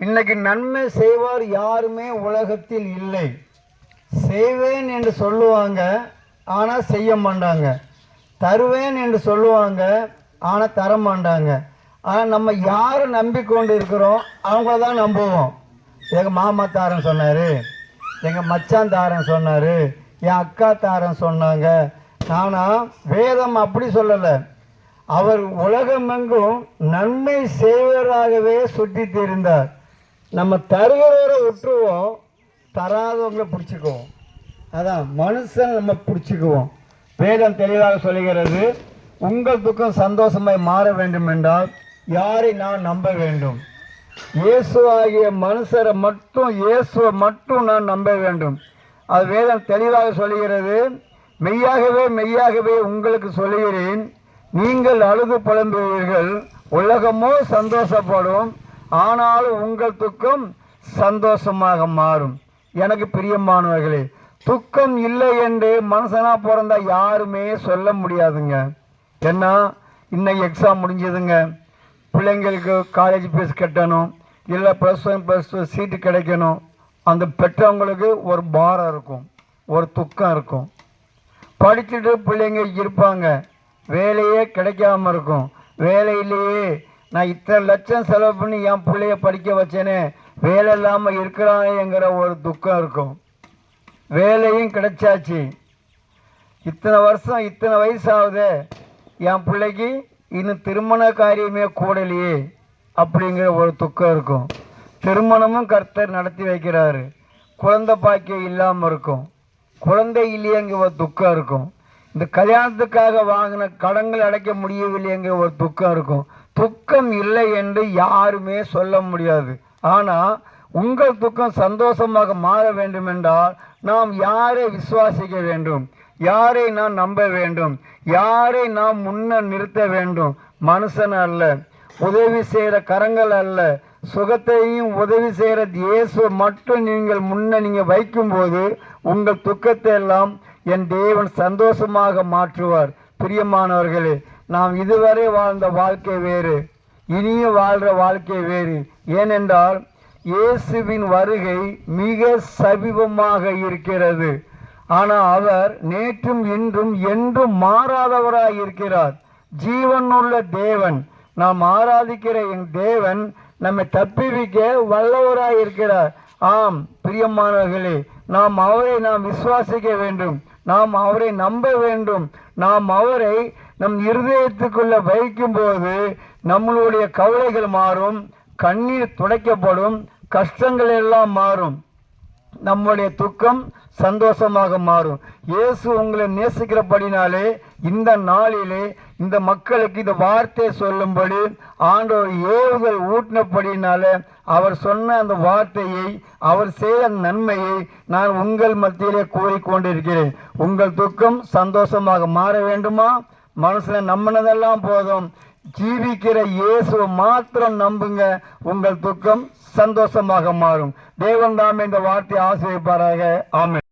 இன்னைக்கு நன்மை செய்வார் யாருமே உலகத்தில் இல்லை. செய்வேன் என்று சொல்லுவாங்க, ஆனால் செய்ய மாட்டாங்க. தருவேன் என்று சொல்லுவாங்க, ஆனால் தர மாட்டாங்க. ஆனால் நம்ம யாரை நம்பிக்கொண்டு இருக்கிறோம் அவங்கள தான் நம்புவோம். எங்கள் மாமா தாரன் சொன்னார், எங்கள் மச்சான் தாரன் சொன்னார், என் அக்கா தாரன் சொன்னாங்க. ஆனால் வேதம் அப்படி சொல்லலை. அவர் உலகமெங்கும் நன்மை செய்வராகவே சுற்றி தெரிந்தார். நம்ம தருகிறவரை விட்டுருவோம், தராதவங்களை பிடிச்சிக்குவோம். அதான் மனுஷன் நம்ம பிடிச்சிக்குவோம். வேதம் தெளிவாக சொல்லுகிறது, உங்கள் துக்கம் சந்தோஷமாய் மாற வேண்டும் என்றால் யாரை நான் நம்ப வேண்டும்? இயேசு ஆகிய மனுஷரை மட்டும், இயேசுவை மட்டும் நான் நம்ப வேண்டும். அது வேதம் தெளிவாக சொல்லுகிறது. மெய்யாகவே மெய்யாகவே உங்களுக்கு சொல்லுகிறேன், நீங்கள் அழுது புலம்புவீர்கள், உலகமோ சந்தோஷப்படும், ஆனாலும் உங்கள் துக்கம் சந்தோஷமாக மாறும். எனக்கு பிரியமானவர்களே, துக்கம் இல்லை என்று மனுஷனா பிறந்தா யாருமே சொல்ல முடியாதுங்க. ஏன்னா இன்னைக்கு எக்ஸாம் முடிஞ்சதுங்க, பிள்ளைங்களுக்கு காலேஜ் ஃபீஸ் கட்டணும், இல்லை +1 +2 சீட்டு கிடைக்கணும். அந்த பெற்றவங்களுக்கு ஒரு பாரம் இருக்கும், ஒரு துக்கம் இருக்கும். படிச்சுட்டு பிள்ளைங்க இருப்பாங்க, வேலையே கிடைக்காம இருக்கும். வேலையிலேயே நான் இத்தனை லட்சம் செலவு பண்ணி என் பிள்ளைய படிக்க வச்சேனே, வேலை இல்லாமல் இருக்கிறானேங்கிற ஒரு துக்கம் இருக்கும். வேலையும் கிடைச்சாச்சு, இத்தனை வருஷம் இத்தனை வயசாகுது, என் பிள்ளைக்கு இன்னும் திருமண காரியமே கூடலையே அப்படிங்கிற ஒரு துக்கம் இருக்கும். திருமணமும் கர்த்தர் நடத்தி வைக்கிறாரு, குழந்தை பாக்கியம் இல்லாமல் இருக்கும், குழந்தை இல்லையங்கிற ஒரு துக்கம் இருக்கும். இந்த கல்யாணத்துக்காக வாங்கின கடன்கள் அடைக்க முடியவில்லைங்கிற ஒரு துக்கம் இருக்கும். துக்கம் இல்லை என்று யாருமே சொல்ல முடியாது. ஆனால் உங்கள் துக்கம் சந்தோஷமாக மாற வேண்டும் என்றால் நாம் யாரை விசுவாசிக்க வேண்டும்? யாரை நாம் நம்ப வேண்டும்? யாரை நாம் முன்ன நிறுத்த வேண்டும்? மனுஷன் அல்ல, உதவி செய்கிற கரங்கள் அல்ல, சுகத்தையும் உதவி செய்கிற இயேசு மட்டும் நீங்கள் முன்ன வைக்கும்போது உங்கள் துக்கத்தை எல்லாம் என் தேவன் சந்தோஷமாக மாற்றுவார். பிரியமானவர்களே, நாம் இதுவரை வாழ்ந்த வாழ்க்கை வேறு, இனியும் வாழ்கிற வாழ்க்கை வேறு. ஏனென்றால் இயேசுவின் வருகை மிக சமீபமாக இருக்கிறது. ஆனால் அவர் நேற்றும் இன்றும் என்றும் மாறாதவராய் இருக்கிறார். ஜீவனுள்ள தேவன், நாம் ஆராதிக்கிற என் தேவன் நம்மை தப்பிவிக்க வல்லவராய் இருக்கிறார். ஆம் பிரியமானவர்களே, நாம் அவரை விசுவாசிக்க வேண்டும், நாம் அவரை நம்ப வேண்டும். நாம் அவரை நம் இருதயத்துக்குள்ள வைக்கும்போது நம்மளுடைய கவலைகள் மாறும், கண்ணீர் துடைக்கப்படும், கஷ்டங்கள் எல்லாம் மாறும், நம்முடைய துக்கம் சந்தோஷமாக மாறும். இயேசு உங்களை நேசிக்கிறபடினாலே இந்த நாளிலே இந்த மக்களுக்கு இந்த வார்த்தை சொல்லும்படி ஆண்டவர் ஏவுகள் ஊட்டினபடினால அவர் சொன்ன அந்த வார்த்தையை, அவர் செய்த நன்மையை நான் உங்கள் மத்தியிலே கூறிக்கொண்டிருக்கிறேன். உங்கள் துக்கம் சந்தோஷமாக மாற வேண்டுமா? மனுஷனை நம்பினதெல்லாம் போதும், ஜீவிக்கிற இயேசுவை மாத்திரம் நம்புங்க, உங்கள் துக்கம் சந்தோஷமாக மாறும். தேவன் தாமே இந்த வார்த்தையை ஆசீர்வதிப்பாராக. ஆமென்.